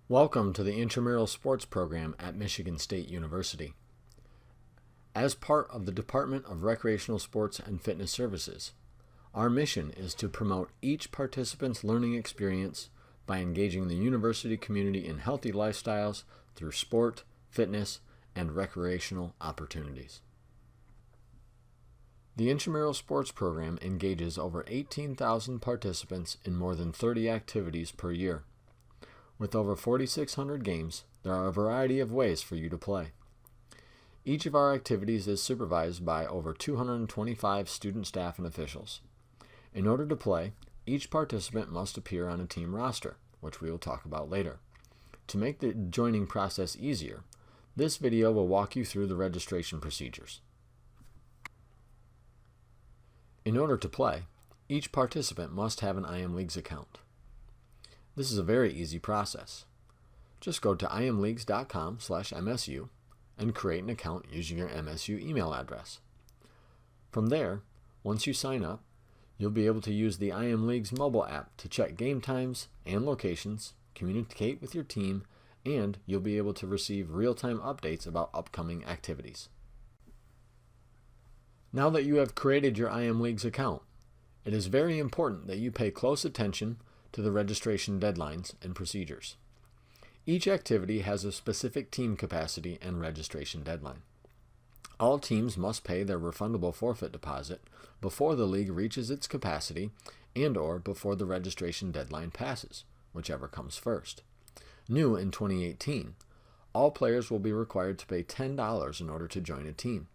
Welcome to the Intramural Sports Program at Michigan State University. As part of the Department of Recreational Sports and Fitness Services, our mission is to promote each participant's learning experience by engaging the university community in healthy lifestyles through sport, fitness, and recreational opportunities. The Intramural Sports Program engages over 18,000 participants in more than 30 activities per year. With over 4,600 games, there are a variety of ways for you to play. Each of our activities is supervised by over 225 student staff and officials. In order to play, each participant must appear on a team roster, which we will talk about later. To make the joining process easier, this video will walk you through the registration procedures. In order to play, each participant must have an IMLeagues account. This is a very easy process. Just go to imleagues.com/MSU and create an account using your MSU email address. From there, once you sign up, you'll be able to use the IMLeagues mobile app to check game times and locations, communicate with your team, and you'll be able to receive real-time updates about upcoming activities. Now that you have created your IMLeagues account, it is very important that you pay close attention to the registration deadlines and procedures. Each activity has a specific team capacity and registration deadline. All teams must pay their refundable forfeit deposit before the league reaches its capacity and/or before the registration deadline passes, whichever comes first. New in 2018, all players will be required to pay $10 in order to join a team.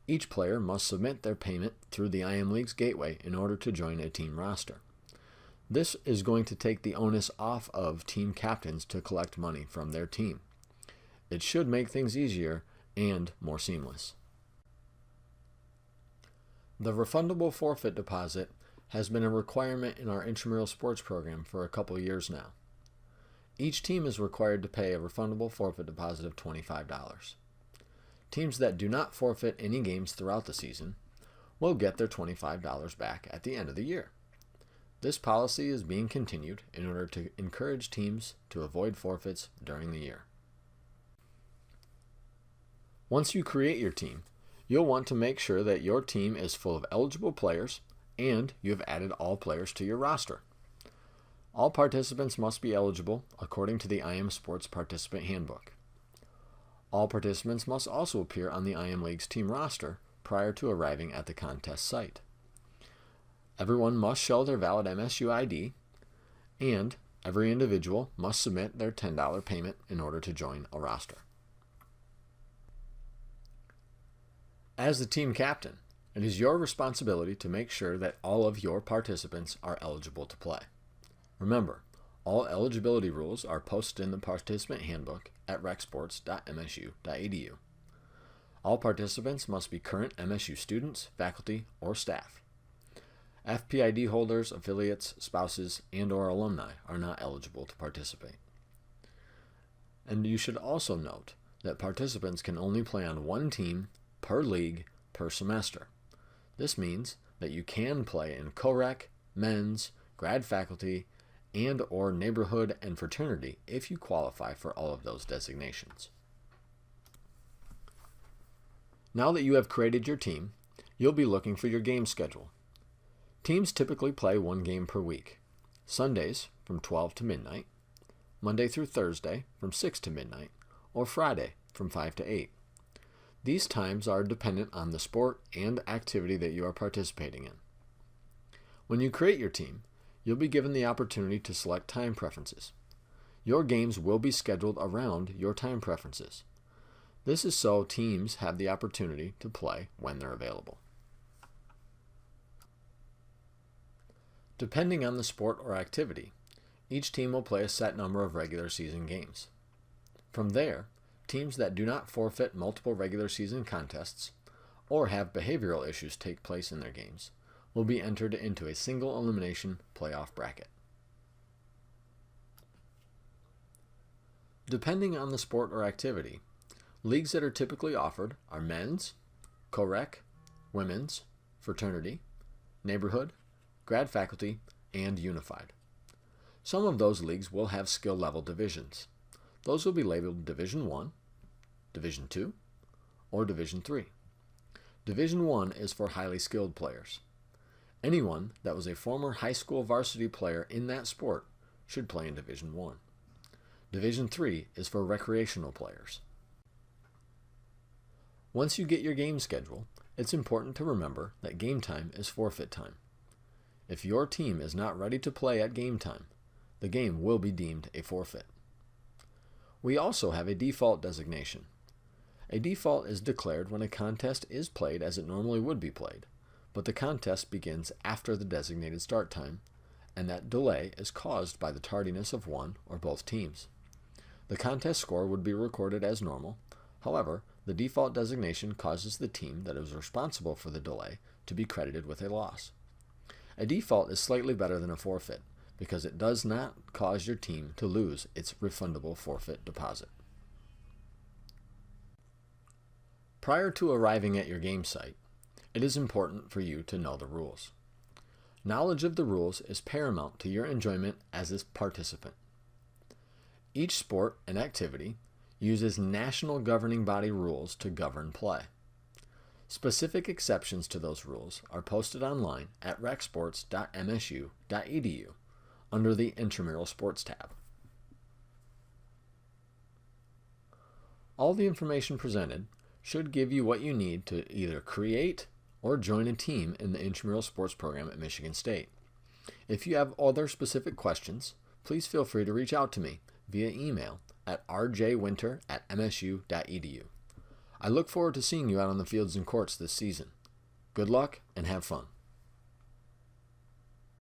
Each player must submit their payment through the IMLeagues gateway in order to join a team roster. This is going to take the onus off of team captains to collect money from their team. It should make things easier and more seamless. The refundable forfeit deposit has been a requirement in our intramural sports program for a couple years now. Each team is required to pay a refundable forfeit deposit of $25. Teams that do not forfeit any games throughout the season will get their $25 back at the end of the year. This policy is being continued in order to encourage teams to avoid forfeits during the year. Once you create your team, you'll want to make sure that your team is full of eligible players and you have added all players to your roster. All participants must be eligible according to the IM Sports Participant Handbook. All participants must also appear on the IMLeagues team roster prior to arriving at the contest site. Everyone must show their valid MSU ID, and every individual must submit their $10 payment in order to join a roster. As the team captain, it is your responsibility to make sure that all of your participants are eligible to play. Remember, all eligibility rules are posted in the participant handbook at recsports.msu.edu. All participants must be current MSU students, faculty, or staff. FPID holders, affiliates, spouses, and/or alumni are not eligible to participate. And you should also note that participants can only play on one team per league per semester. This means that you can play in co-rec, men's, grad faculty, and/or neighborhood and fraternity if you qualify for all of those designations. Now that you have created your team, you'll be looking for your game schedule. Teams typically play one game per week. Sundays from 12 to midnight, Monday through Thursday from 6 to midnight, or Friday from 5 to 8. These times are dependent on the sport and activity that you are participating in. When you create your team, you'll be given the opportunity to select time preferences. Your games will be scheduled around your time preferences. This is so teams have the opportunity to play when they're available. Depending on the sport or activity, each team will play a set number of regular season games. From there, teams that do not forfeit multiple regular season contests or have behavioral issues take place in their games will be entered into a single elimination playoff bracket. Depending on the sport or activity, leagues that are typically offered are men's, co-rec, women's, fraternity, neighborhood, grad faculty, and unified. Some of those leagues will have skill level divisions. Those will be labeled Division 1, Division 2, or Division 3. Division 1 is for highly skilled players. Anyone that was a former high school varsity player in that sport should play in Division 1. Division 3 is for recreational players. Once you get your game schedule, it's important to remember that game time is forfeit time. If your team is not ready to play at game time, the game will be deemed a forfeit. We also have a default designation. A default is declared when a contest is played as it normally would be played, but the contest begins after the designated start time, and that delay is caused by the tardiness of one or both teams. The contest score would be recorded as normal. However, the default designation causes the team that is responsible for the delay to be credited with a loss. A default is slightly better than a forfeit because it does not cause your team to lose its refundable forfeit deposit. Prior to arriving at your game site, it is important for you to know the rules. Knowledge of the rules is paramount to your enjoyment as a participant. Each sport and activity uses national governing body rules to govern play. Specific exceptions to those rules are posted online at recsports.msu.edu under the Intramural Sports tab. All the information presented should give you what you need to either create or join a team in the Intramural Sports program at Michigan State. If you have other specific questions, please feel free to reach out to me via email at rjwinter@msu.edu. I look forward to seeing you out on the fields and courts this season. Good luck and have fun.